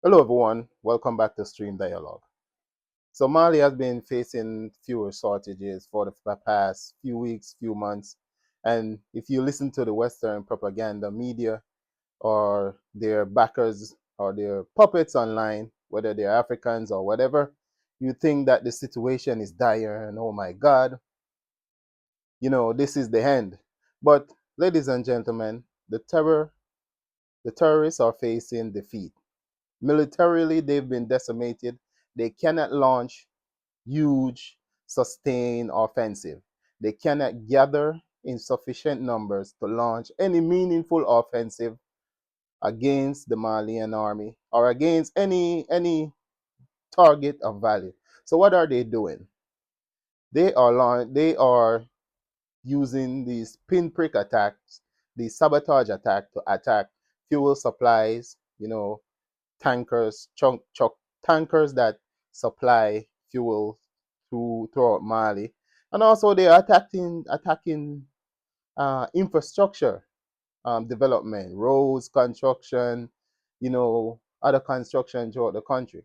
Hello, everyone. Welcome back to Stream Dialogue. So, Mali has been facing fuel shortages for the past few weeks, few months. And if you listen to the Western propaganda media or their backers or their puppets online, whether they're Africans or whatever, you think that the situation is dire and oh my God, this is the end. But, ladies and gentlemen, the terrorists are facing defeat. Militarily, they've been decimated. They cannot launch huge, sustained offensive. They cannot gather in sufficient numbers to launch any meaningful offensive against the Malian army or against any target of value. So what are they doing? They are using these pinprick attacks, these sabotage attack to attack fuel supplies, tankers, tankers that supply fuel throughout Mali, and also they are attacking infrastructure development, roads construction, other construction throughout the country.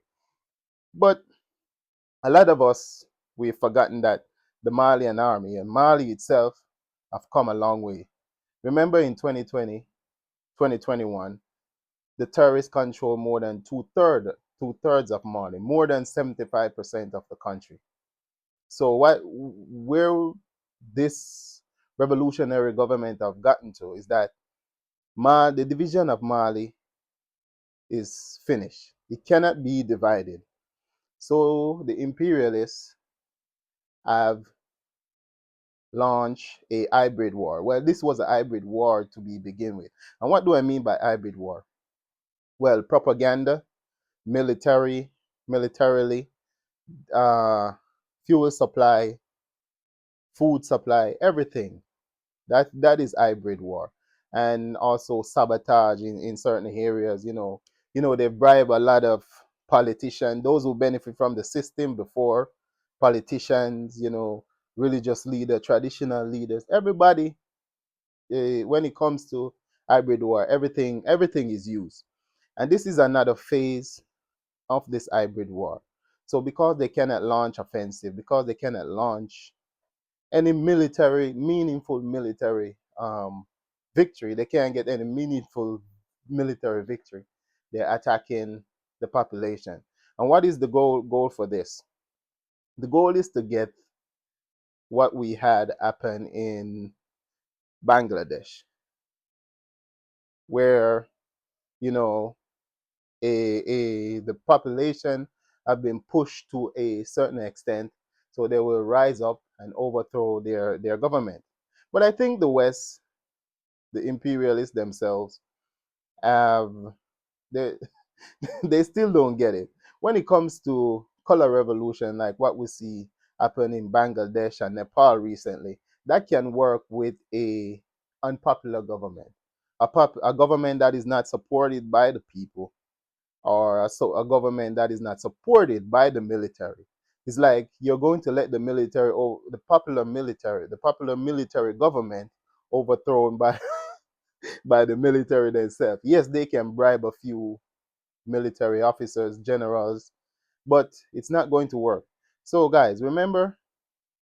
But a lot of us we've forgotten that the Malian army and Mali itself have come a long way. Remember in 2020, 2021, the terrorists control more than two thirds of Mali, more than 75% of the country. So where this revolutionary government have gotten to is that the division of Mali is finished. It cannot be divided. So the imperialists have launched a hybrid war. Well, this was a hybrid war to begin with. And what do I mean by hybrid war? Well, propaganda, military, militarily, uh, fuel supply, food supply, everything. That is hybrid war, and also sabotage in certain areas. They bribe a lot of politicians, those who benefit from the system before, politicians, religious leaders, traditional leaders, everybody. When it comes to hybrid war, everything is used, and this is another phase of this hybrid war. So because they cannot launch offensive, because they cannot launch any meaningful military victory. They can't get any meaningful military victory. They're attacking the population. And what is the goal for this? The goal is to get what we had happen in Bangladesh, where you know the population have been pushed to a certain extent, so they will rise up and overthrow their government. But I think the West, the imperialists themselves, have they they still don't get it when it comes to color revolution, like what we see happen in Bangladesh and Nepal recently. That can work with a unpopular government, a government that is not supported by the people, or a government that is not supported by the military. It's like you're going to let the military, or the popular military government, overthrown by by the military themselves. Yes, they can bribe a few military officers, generals, but it's not going to work. So, guys, remember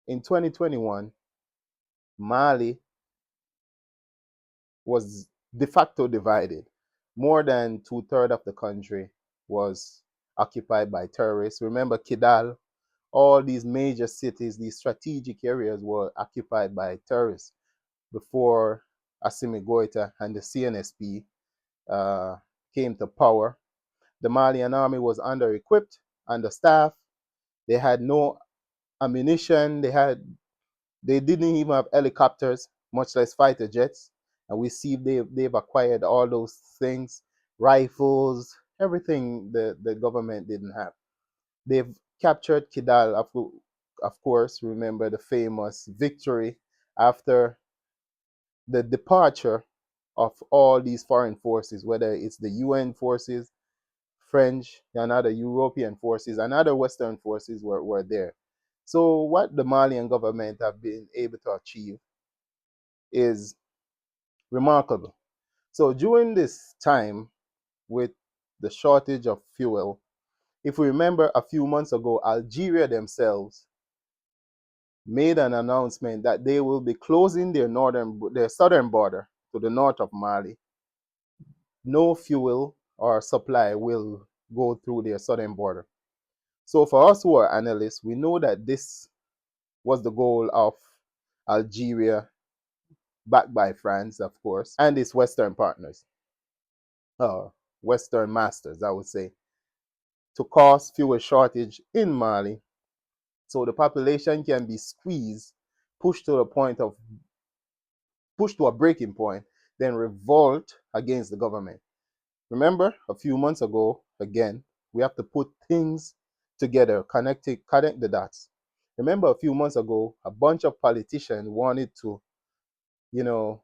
in 2021, Mali was de facto divided. More than two-thirds of the country was occupied by terrorists. Remember Kidal, all these major cities, these strategic areas were occupied by terrorists before Assimi Goita and the CNSP uh, came to power. The Malian army was under-equipped, understaffed. They had no ammunition. They didn't even have helicopters, much less fighter jets. And we see they've acquired all those things, rifles, everything the government didn't have. They've captured Kidal, of course. Remember the famous victory after the departure of all these foreign forces, whether it's the UN forces, French, and other European forces, and other Western forces were there. So what the Malian government have been able to achieve is remarkable. So during this time with the shortage of fuel. If we remember a few months ago, Algeria themselves made an announcement that they will be closing their southern border to the north of Mali. No fuel or supply will go through their southern border. So for us who are analysts, we know that this was the goal of Algeria, backed by France, of course, and its Western partners, uh, Western masters, I would say, to cause fuel shortage in Mali, so the population can be squeezed, pushed to the point of pushed to a breaking point, then revolt against the government. Remember, a few months ago, again, we have to put things together, connect the dots. Remember, a few months ago, a bunch of politicians wanted to, you know,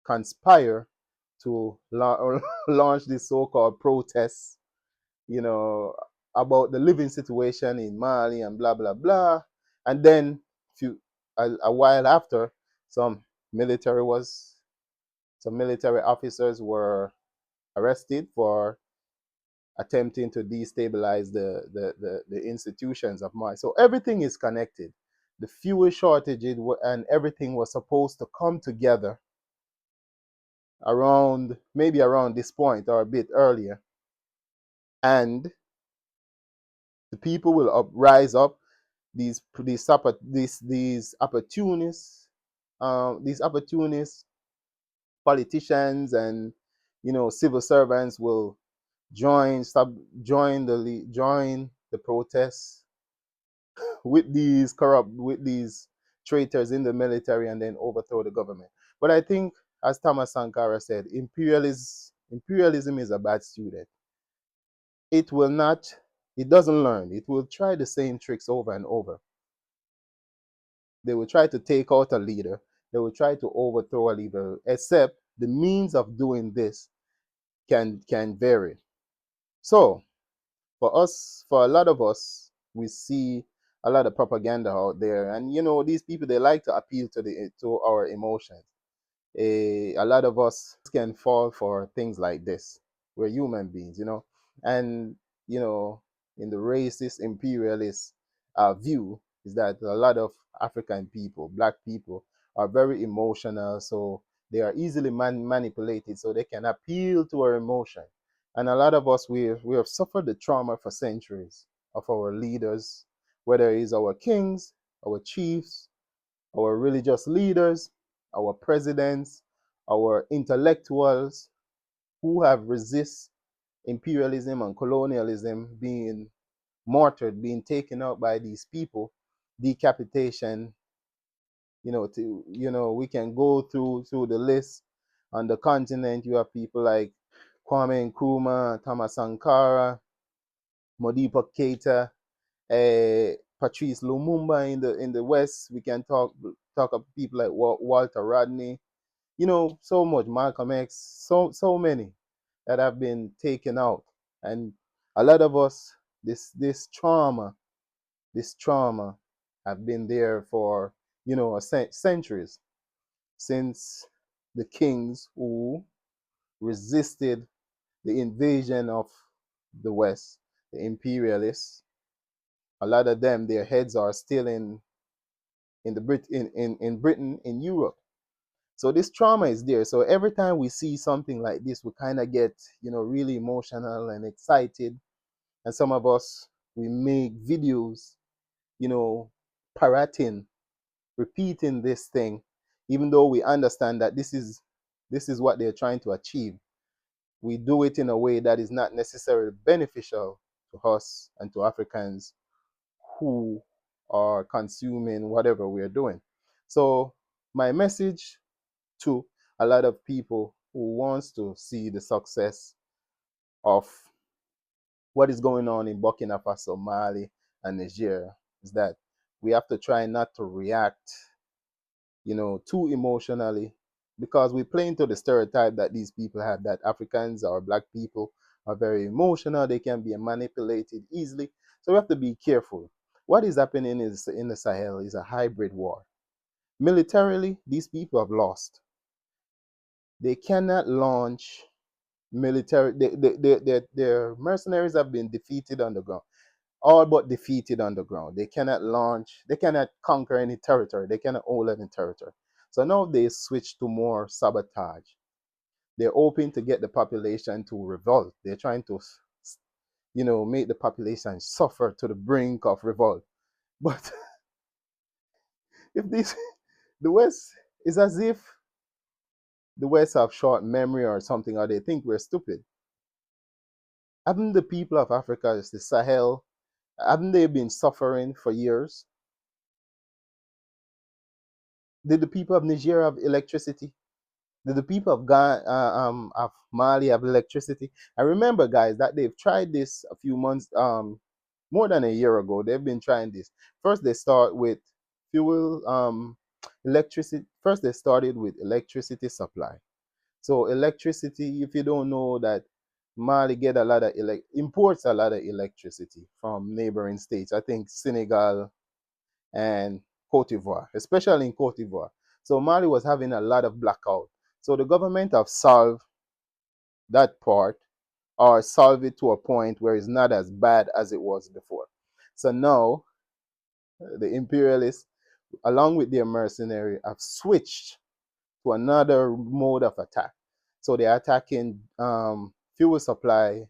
conspire to launch this so-called protests, you know, about the living situation in Mali and blah blah blah. And then, a while after, some military was some military officers were arrested for attempting to destabilize the institutions of Mali. So everything is connected. The fuel shortage and everything was supposed to come together maybe around this point or a bit earlier, and the people will rise up. These opportunists, these opportunists, politicians, and civil servants will join the protests with these traitors in the military, and then overthrow the government. But I think, as Thomas Sankara said, imperialism is a bad student. It will not, it doesn't learn. It will try the same tricks over and over. They will try to take out a leader. They will try to overthrow a leader, except the means of doing this can vary. So for a lot of us, we see a lot of propaganda out there, and these people, they like to appeal to our emotions. A lot of us can fall for things like this. We're human beings, and you know, in the racist imperialist view, is that a lot of African people, black people, are very emotional, so they are easily manipulated, so they can appeal to our emotion. And a lot of us, we have suffered the trauma for centuries of our leaders, whether it's our kings, our chiefs, our religious leaders, our presidents, our intellectuals, who have resist imperialism and colonialism, being martyred, being taken out by these people, decapitation. We can go through the list. On the continent, you have people like Kwame Nkrumah, Thomas Sankara, Modibo Keita, Patrice Lumumba. In the West, we can talk of people like Walter Rodney. So much, Malcolm X, so many that have been taken out. And a lot of us, this trauma have been there for centuries, since the kings who resisted the invasion of the West, the imperialists. A lot of them, their heads are still in Britain, in Europe. So this trauma is there. So every time we see something like this, we kind of get, really emotional and excited. And some of us, we make videos, you know, parroting, repeating this thing, even though we understand that this is what they're trying to achieve. We do it in a way that is not necessarily beneficial to us and to Africans who are consuming whatever we're doing. So my message to a lot of people who wants to see the success of what is going on in Burkina Faso, Mali, and Niger is that we have to try not to react, too emotionally, because we play into the stereotype that these people have, that Africans or black people are very emotional. They can be manipulated easily. So we have to be careful. What is happening in the Sahel is a hybrid war. Militarily, these people have lost. They cannot launch, military. Their mercenaries have been defeated on the ground, all but defeated on the ground. They cannot launch. They cannot conquer any territory. They cannot hold any territory. So now they switch to more sabotage. They're hoping to get the population to revolt. They're trying to, make the population suffer to the brink of revolt. But if this, the West, is as if the West have short memory or something, or they think we're stupid. Haven't the people of Africa, the Sahel, haven't they been suffering for years? Did the people of Nigeria have electricity? Did the people of Ghana, of Mali have electricity? I remember, guys, that they've tried this a few months, more than a year ago. They've been trying this. First, they start with fuel, electricity. First, they started with electricity supply. So electricity, if you don't know that Mali get a lot of imports a lot of electricity from neighboring states. I think Senegal and Cote d'Ivoire, especially in Cote d'Ivoire. So Mali was having a lot of blackout. So the government have solved that part or solve it to a point where it's not as bad as it was before. So now the imperialists, along with their mercenary, have switched to another mode of attack. So they're attacking fuel supply,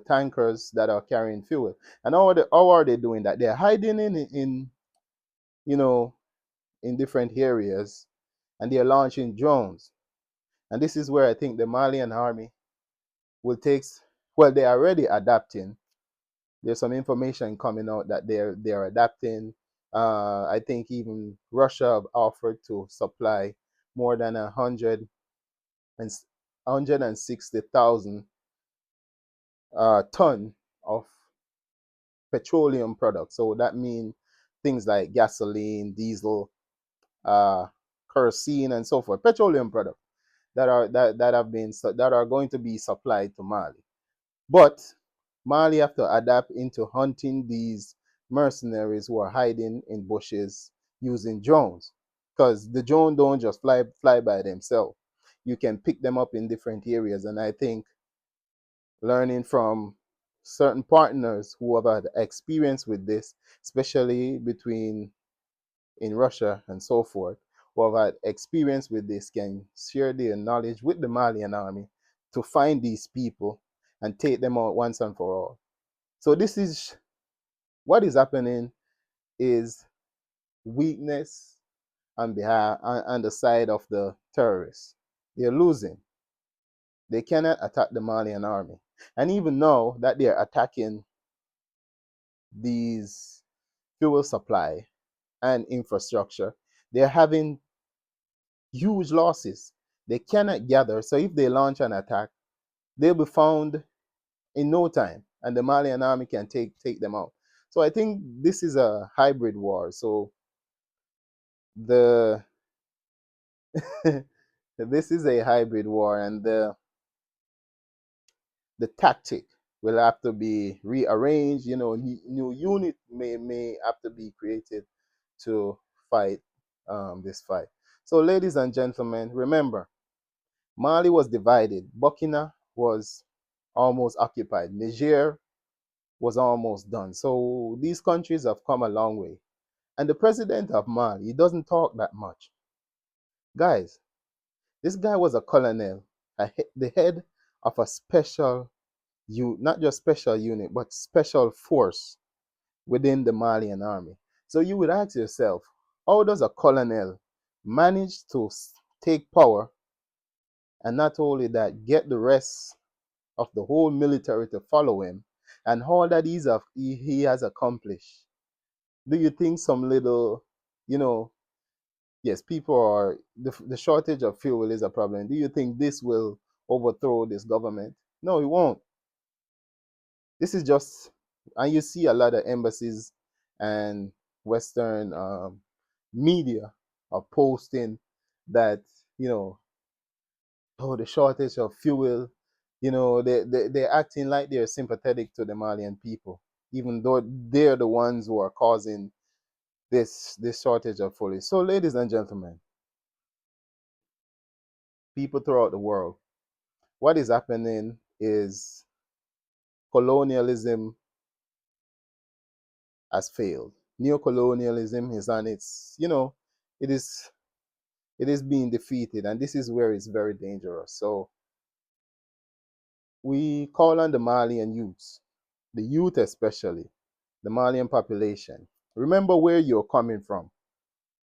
tankers that are carrying fuel. And how are they doing that? They're hiding you know, in different areas, and they're launching drones. And this is where I think the Malian army will take, well, they're already adapting. There's some information coming out that they're adapting. I think even Russia have offered to supply more than 160,000 ton of petroleum products. So that means things like gasoline, diesel, uh, kerosene, and so forth. Petroleum products that are going to be supplied to Mali. But Mali have to adapt into hunting these mercenaries who are hiding in bushes using drones, because the drone don't just fly by themselves. You can pick them up in different areas, and I think learning from certain partners who have had experience with this, especially between in Russia and so forth, who have had experience with this, can share their knowledge with the Malian army to find these people and take them out once and for all. So this is what is happening is weakness on behalf on the side of the terrorists. They're losing. They cannot attack the Malian army. And even now that they're attacking these fuel supply and infrastructure, they're having huge losses. They cannot gather. So if they launch an attack, they'll be found in no time, and the Malian army can take them out. So I think this is a hybrid war. So the this is a hybrid war, and the tactic will have to be rearranged. New unit may have to be created to fight this fight. So, ladies and gentlemen, remember, Mali was divided. Burkina was almost occupied. Niger was almost done. So these countries have come a long way. And the president of Mali, he doesn't talk that much. Guys, this guy was a colonel, the head of a special, not just special unit, but special force within the Malian army. So you would ask yourself, how does a colonel manage to take power and not only that, get the rest of the whole military to follow him, and all that he has accomplished? Do you think some little, you know, yes, people are, the shortage of fuel is a problem. Do you think this will overthrow this government? No, it won't. This is just, and you see a lot of embassies and Western media are posting that, you know, oh, the shortage of fuel, they're acting like they're sympathetic to the Malian people, even though they're the ones who are causing this shortage of fuel. So, ladies and gentlemen, people throughout the world, what is happening is colonialism has failed. Neocolonialism is on its, it is it is being defeated, and this is where it's very dangerous. So we call on the Malian youths, the youth especially, the Malian population. Remember where you're coming from.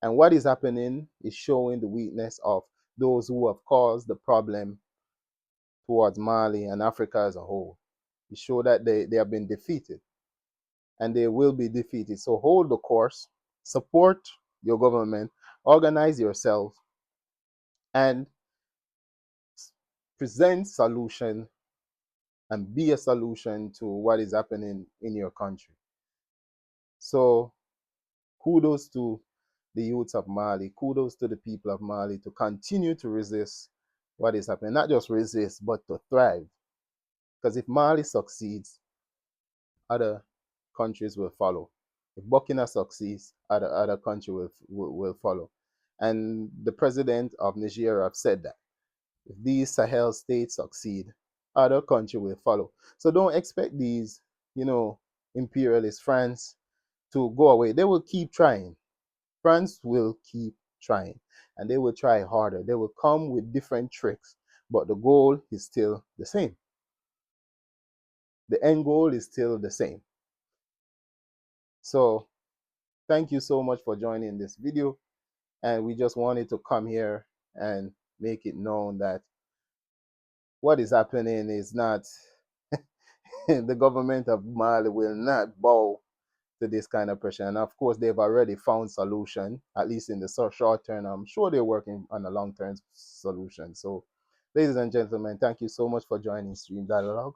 And what is happening is showing the weakness of those who have caused the problem towards Mali and Africa as a whole. It show that they have been defeated and they will be defeated. So hold the course, support your government, organize yourself, and present solution and be a solution to what is happening in your country. So kudos to the youths of Mali, kudos to the people of Mali to continue to resist what is happening. Not just resist, but to thrive. Because if Mali succeeds, other countries will follow. If Burkina succeeds, other country will follow. And the president of Nigeria have said that if these Sahel states succeed, other country will follow. So don't expect these, imperialist France to go away. They will keep trying. France will keep trying, and they will try harder. They will come with different tricks, but the goal is still the same. The end goal is still the same. So thank you so much for joining this video, and we just wanted to come here and make it known that what is happening is not the government of Mali will not bow to this kind of pressure. And of course, they've already found solution, at least in the short term. I'm sure they're working on a long-term solution. So, ladies and gentlemen, thank you so much for joining Stream Dialogue.